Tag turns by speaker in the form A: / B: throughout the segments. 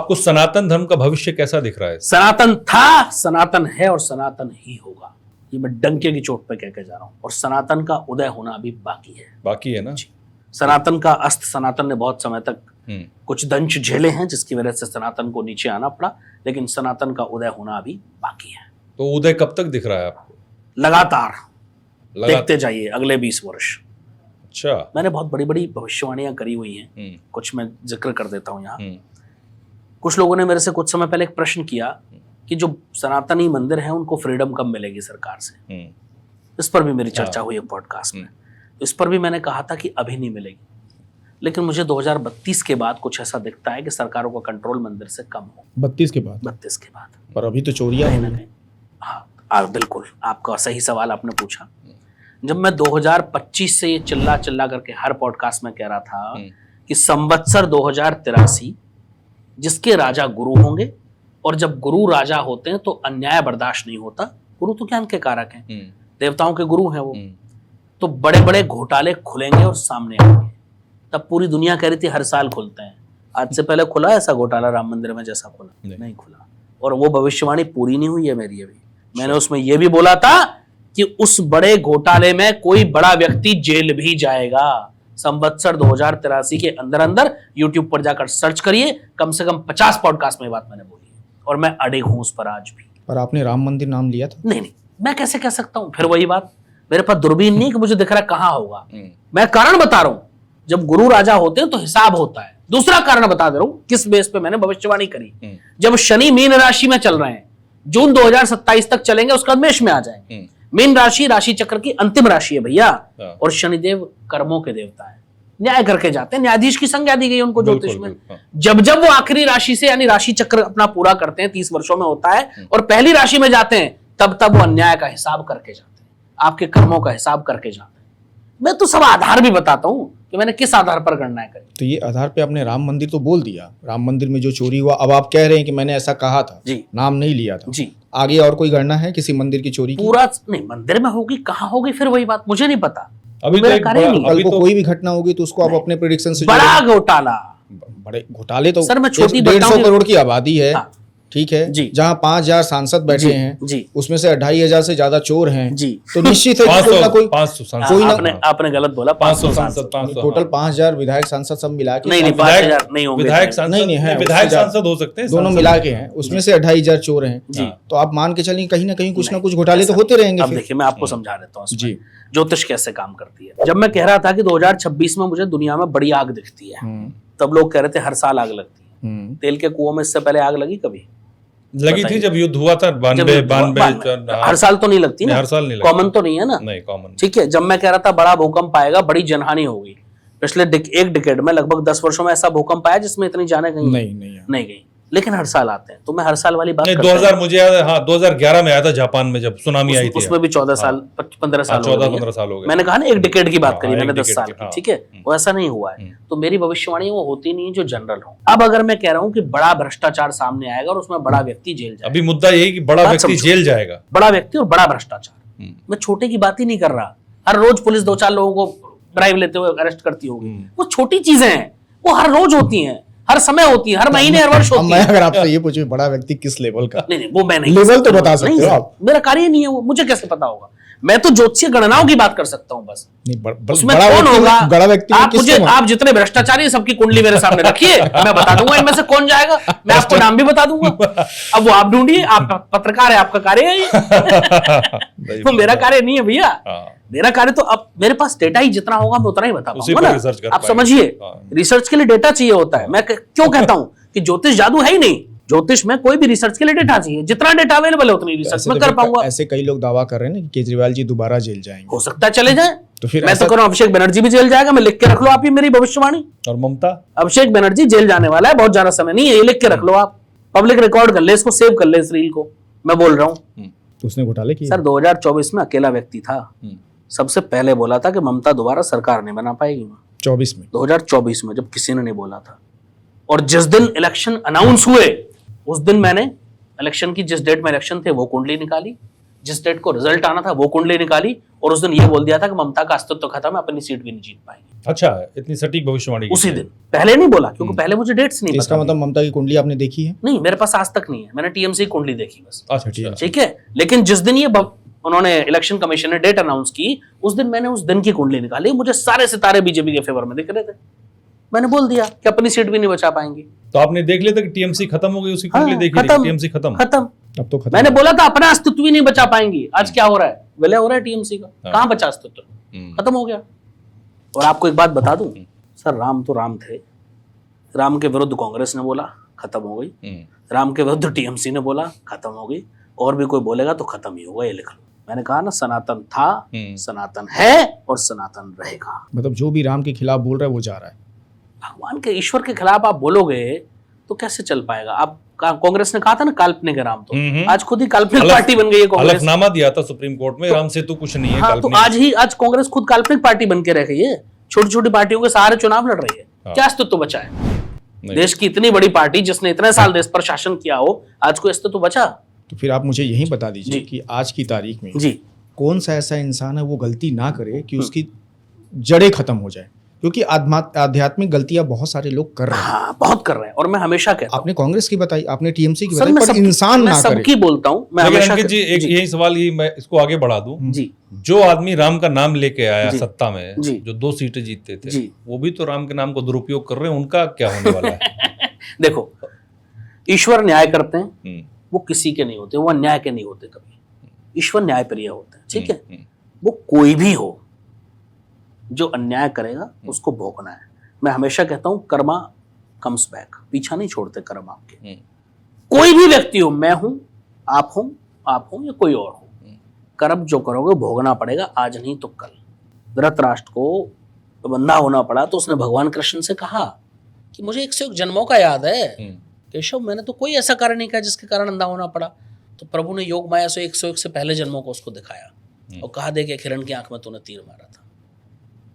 A: आपको सनातन धर्म का भविष्य कैसा दिख रहा है?
B: सनातन था, सनातन है और सनातन ही होगा, ये मैं डंके की चोट पे कह के जा रहा हूं। और सनातन का उदय होना अभी बाकी है
A: ना?
B: सनातन का अस्त, सनातन ने बहुत समय तक कुछ दंश झेले हैं जिसकी वजह से सनातन को नीचे आना पड़ा, लेकिन सनातन का उदय होना अभी बाकी है।
A: तो उदय कब तक दिख रहा है आपको?
B: लगातार देखते जाइए अगले 20 वर्ष।
A: अच्छा,
B: मैंने बहुत बड़ी बड़ी भविष्यवाणियां करी हुई हैं, कुछ मैं जिक्र कर देता हूं यहाँ। कुछ लोगों ने मेरे से कुछ समय पहले एक प्रश्न किया कि जो सनातनी मंदिर है उनको फ्रीडम कब मिलेगी सरकार से। इस पर भी मेरी चर्चा हुई एक पॉडकास्ट में। इस पर भी मैंने कहा था कि अभी नहीं मिलेगी, लेकिन मुझे 2032 के बाद कुछ ऐसा दिखता है कि सरकारों का कंट्रोल मंदिर से कम हो।
C: 32 के बाद?
B: 32 के बाद।
C: पर अभी तो चोरियां
B: कहीं ना कहीं। हाँ बिल्कुल, आपका सही सवाल आपने पूछा। जब मैं 2025 से ये चिल्ला चिल्ला करके हर पॉडकास्ट में कह रहा था कि संवत्सर 2083 जिसके राजा गुरु होंगे, और जब गुरु राजा होते हैं तो अन्याय बर्दाश्त नहीं होता। गुरु तो ज्ञान के कारक हैं, देवताओं के गुरु हैं वो। तो बड़े बड़े घोटाले खुलेंगे और सामने आएंगे। तब पूरी दुनिया कह रही थी हर साल खुलते हैं। आज से पहले खुला ऐसा घोटाला राम मंदिर में जैसा खुला? नहीं खुला। और वो भविष्यवाणी पूरी नहीं हुई है मेरी अभी। मैंने उसमें यह भी बोला था कि उस बड़े घोटाले में कोई बड़ा व्यक्ति जेल भी जाएगा। संवत्सर 2083 के अंदर अंदर यूट्यूब पर जाकर सर्च करिए, कम से कम 50 पॉडकास्ट में बात मैंने बोली है, और मैं अड़िग हूं उस पर आज भी।
C: पर आपने राम मंदिर नाम लिया था?
B: नहीं, मैं कैसे कह सकता हूं? फिर वही बात, मेरे पास दूरबीन नहीं कि मुझे दिख रहा है कहां होगा। मैं कारण बता रहा हूं, जब गुरु राजा होते हैं तो हिसाब होता है। दूसरा कारण बता दे रहा हूं किस बेस पे मैंने भविष्यवाणी करी। जब शनि मीन राशि में चल रहे हैं, जून 2027 तक चलेंगे, उसके बाद मेष में आ जाएंगे। मीन राशि राशि चक्र की अंतिम राशि है भैया, और शनिदेव कर्मों के देवता है, न्याय करके जाते हैं। न्यायाधीश की संज्ञा दी गई उनको ज्योतिष में। जब जब वो आखिरी राशि से यानी राशि चक्र अपना पूरा करते हैं, 30 वर्षों में होता है, और पहली राशि में जाते हैं, तब तब वो अन्याय का हिसाब करके जाते हैं, आपके कर्मों का हिसाब करके जाते हैं। मैं तो सब आधार भी बताता हूं कि मैंने किस आधार पर गणना करी।
C: तो ये आधार पे आपने राम मंदिर तो बोल दिया, राम मंदिर में जो चोरी हुआ, अब आप कह रहे हैं कि मैंने ऐसा कहा था
B: जी,
C: नाम नहीं लिया था
B: जी।
C: आगे और कोई गणना है किसी मंदिर की चोरी की?
B: पूरा नहीं, मंदिर में होगी, कहाँ होगी, फिर वही बात, मुझे नहीं पता।
A: अभी
B: मेरा
A: तो
B: कार्य नहीं।
C: कल को कोई भी घटना होगी तो उसको आप अपने प्रेडिक्शन से
B: बड़ा घोटाला,
C: बड़े घोटाले तो
B: सर मैं छोटी
C: 150 करोड़ की आबादी है।
B: हाँ।
C: ठीक है
B: जी।
C: जहाँ 5000 सांसद बैठे हैं
B: जी,
C: उसमें से 2500 से ज्यादा चोर हैं
B: जी,
C: तो निश्चित है कि कोई ना कोई
A: 500 सांसद,
C: कोई ना
B: आपने गलत बोला।
A: 500 सांसद, 500
C: टोटल 5000 विधायक सांसद सब मिला के
B: नहीं, 5000 नहीं होंगे।
A: विधायक सांसद
C: नहीं है,
A: विधायक
C: उससे
A: सांसद हो सकते हैं,
C: दोनों मिला के हैं, उसमें से 2500 चोर हैं।
B: जी।
C: तो आप मान के चलिए कहीं ना कहीं कुछ ना कुछ घोटाले तो होते रहेंगे।
B: अब देखिए मैं आपको समझा देता हूँ
C: जी,
B: ज्योतिष कैसे काम करती है। जब मैं कह रहा था कि 2026 में मुझे दुनिया में बड़ी आग दिखती है, तब लोग कह रहे थे हर साल आग लगती है। तेल के कुओं में इससे पहले आग लगी कभी?
A: लगी थी जब युद्ध हुआ था 92।
B: हर साल तो नहीं लगती ना,
A: हर साल नहीं लगती।
B: कॉमन तो नहीं है ना।
A: नहीं कॉमन।
B: ठीक है, जब मैं कह रहा था बड़ा भूकंप आएगा, बड़ी जनहानि होगी, पिछले एक डिकेड में लगभग 10 वर्षों में ऐसा भूकंप आया जिसमें इतनी जाने गई नहीं गई, लेकिन हर साल आते हैं। तो मैं हर साल वाली बात
A: 2000 मुझे याद है, हाँ 2011 में आया था जापान में जब सुनामी आई थी।
B: उसमें भी 14 साल 15 साल
A: 14-15 साल हो गए।
B: मैंने कहा ना एक डिकेड की बात करी मैंने, 10 साल की।
A: हाँ।
B: ठीक है, वो ऐसा नहीं हुआ है। तो मेरी भविष्यवाणी वो होती नहीं जो जनरल हो। अब अगर मैं कह रहा हूँ कि बड़ा भ्रष्टाचार सामने आएगा और उसमें बड़ा व्यक्ति जेल जाएगा,
A: अभी मुद्दा यही कि बड़ा व्यक्ति जेल जाएगा,
B: बड़ा व्यक्ति और बड़ा भ्रष्टाचार। मैं छोटे की बात ही नहीं कर रहा। हर रोज पुलिस 2-4 लोगों को ड्राइव लेते हुए अरेस्ट करती होगी, वो छोटी चीजें हैं, वो हर रोज होती हैं, हर समय होती है, हर महीने हर वर्ष होती है।
C: मैं अगर आपसे ये पूछूं बड़ा व्यक्ति किस लेवल का?
B: नहीं वो मैं नहीं,
C: लेवल तो बता सकते हो आप।
B: मेरा कार्य नहीं है वो, मुझे कैसे पता होगा? मैं तो ज्योतिषीय गणनाओं की बात कर सकता हूँ बस। उसमें कौन होगा?
C: बड़ा व्यक्ति
B: आप मुझे, आप जितने भ्रष्टाचारी सबकी कुंडली मेरे सामने रखिए, मैं बता दूंगा इनमें से कौन जाएगा। मैं आपको नाम भी बता दूंगा, अब वो आप ढूंढिए। आप पत्रकार है, आपका कार्य है ये। तो मेरा कार्य नहीं है भैया, मेरा कार्य तो अब मेरे पास डेटा ही जितना होगा मैं उतना ही बता पाऊंगा ना। आप समझिए, रिसर्च के लिए डेटा चाहिए होता है। मैं क्यों कहता हूँ कि ज्योतिष जादू है ही नहीं, ज्योतिष में कोई भी रिसर्च के लिए डेटा चाहिए, जितना डेटा अवेलेबल है उतनी रिसर्च में कर पाऊंगा।
C: ऐसे कई लोग दावा कर रहे हैं ना कि केजरीवाल जी दोबारा जेल जाएंगे।
B: हो सकता है चले जाए,
C: तो फिर
B: मैं तो कह रहा हूं अभिषेक बनर्जी भी जेल जाएगा। मैं लिख के रख लो आप, ये मेरी भविष्यवाणी।
A: और ममता,
B: अभिषेक बनर्जी जेल जाने वाला है, बहुत ज्यादा समय नहीं है, ये लिख के रख लो आप, पब्लिक रिकॉर्ड कर ले, इसको सेव कर ले इस रील को। मैं बोल रहा हूँ
C: उसने घोटाले किए।
B: सर 2024 में अकेला व्यक्ति था, सबसे पहले बोला था कि ममता दोबारा सरकार नहीं बना पाएगी। 2024 में जब किसी ने नहीं बोला था, और जिस दिन इलेक्शन अनाउंस हुए उस दिन मैंने इलेक्शन की, जिस डेट में इलेक्शन थे वो कुंडली निकाली, जिस डेट को रिजल्ट आना था वो कुंडली निकाली और उस दिन ये बोल दिया था कि ममता का अस्तित्व खत्म है, अपनी सीट भी नहीं जीत पाएंगे।
A: अच्छा, इतनी सटीक भविष्यवाणी की
B: उसी
A: है।
B: दिन, पहले नहीं बोला क्योंकि पहले मुझे डेट्स नहीं
C: इसका
B: पता
C: मतलब ममता की कुंडली आपने देखी है?
B: नहीं, मेरे पास आज तक नहीं है, मैंने टीएमसी कुंडली देखी बस।
A: अच्छा,
B: ठीक है, लेकिन जिस दिन ये उन्होंने इलेक्शन कमीशन ने डेट अनाउंस की, उस दिन मैंने उस दिन की कुंडली निकाली, मुझे सारे सितारे बीजेपी के फेवर में दिख रहे थे। मैंने बोल दिया कि अपनी सीट भी नहीं बचा पाएंगे।
A: तो आपने देख लिया था कि टीएमसी खत्म हो गई, उसकी कुंडली देखी थी,
B: खत्म,
A: टीएमसी खत्म।
C: अब तो खत्म।
B: मैंने बोला था अपना अस्तित्व ही नहीं बचा पाएंगी। आज क्या हो रहा है? विलय हो रहा है टीएमसी का, कहां बचा अस्तित्व? खत्म हो गया। और आपको एक बात बता दूं सर, राम तो राम थे, राम के विरुद्ध कांग्रेस ने बोला खत्म हो गई, राम के विरुद्ध टीएमसी ने बोला खत्म हो गई, और भी कोई बोलेगा तो खत्म ही होगा, ये लिख लो। मैंने कहा ना, सनातन था, सनातन है और सनातन रहेगा।
C: मतलब जो भी राम के खिलाफ बोल रहा है वो जा रहा है।
B: भगवान के, ईश्वर के खिलाफ आप बोलोगे तो कैसे चल पाएगा? आप कांग्रेस ने कहा था ना काल्पनिक है राम, तो आज खुद ही काल्पनिक पार्टी बन गई है कांग्रेस।
A: हलफनामा दिया था सुप्रीम कोर्ट में, राम सेतु कुछ नहीं है।
B: हाँ, तो आज कांग्रेस खुद काल्पनिक पार्टी बन के रह गई है, छोटी छोटी पार्टियों के सहारे चुनाव लड़ रही है। क्या अस्तित्व बचा है? देश की इतनी बड़ी पार्टी जिसने इतने साल देश पर शासन किया हो, आज कोई अस्तित्व बचा?
C: तो फिर आप मुझे यही बता दीजिए कि आज की तारीख में
B: जी
C: कौन सा ऐसा इंसान है वो गलती ना करे कि उसकी जड़ें खत्म हो जाए, क्योंकि आध्यात्मिक गलतियां बहुत सारे लोग कर रहे हैं।
B: हाँ, बहुत कर रहे हैं। और मैं हमेशा कहता हूं,
C: आपने कांग्रेस की बताई, आपने टीएमसी की
B: सर,
C: बताई, पर इंसान
B: मैं
C: ना करे।
B: सबकी बोलता हूं, मैं
A: लेकिन
B: हमेशा
A: अंकित जी, एक यही सवाल, ही मैं इसको आगे बढ़ा दूं।
B: जी
A: जो आदमी राम का नाम लेके आया सत्ता में,
B: जी।
A: जो 2 सीटें जीतते थे,
B: जी।
A: वो भी तो राम के नाम को दुरुपयोग कर रहे हैं, उनका क्या होने वाला है?
B: देखो, ईश्वर न्याय करते हैं, वो किसी के नहीं होते, वो अन्याय के नहीं होते कभी। ईश्वर न्याय प्रिय होते हैं, ठीक है? वो कोई भी हो, जो अन्याय करेगा उसको भोगना है। मैं हमेशा कहता हूं, कर्मा कम्स बैक, पीछा नहीं छोड़ते कर्म आपके। कोई भी व्यक्ति हो, मैं हूं, आप हो या कोई और हो, कर्म जो करोगे भोगना पड़ेगा, आज नहीं तो कल। धृतराष्ट्र को बंधा होना पड़ा तो उसने भगवान कृष्ण से कहा कि मुझे 101 जन्मों का याद है केशव, मैंने तो कोई ऐसा कार्य नहीं किया जिसके कारण अंधा होना पड़ा। तो प्रभु ने योग माया से 101 से पहले जन्मों को उसको दिखाया और कहा, देख हिरण की आंख में तूने तीर मारा था,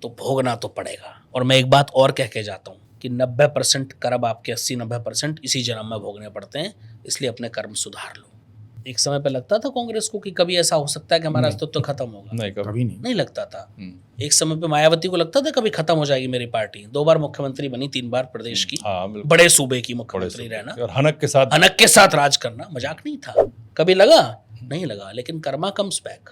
B: तो भोगना तो पड़ेगा। और मैं एक बात और कह के जाता हूं कि 90% कर्म आपके 80-90% इसी जन्म में भोगने पड़ते हैं, इसलिए अपने कर्म सुधार लो। एक समय पे लगता था कांग्रेस को कि कभी ऐसा हो सकता है कि हमारा अस्तित्व खत्म होगा,
A: नहीं,
C: कभी
B: नहीं लगता था। एक समय पे मायावती को लगता था कभी खत्म हो जाएगी मेरी पार्टी, 2 बार मुख्यमंत्री बनी, 3 बार प्रदेश की, बड़े सूबे की मुख्यमंत्री रहना
A: और हनक के साथ
B: राज करना मजाक नहीं था। कभी लगा? नहीं लगा। लेकिन कर्मा कम्स बैक।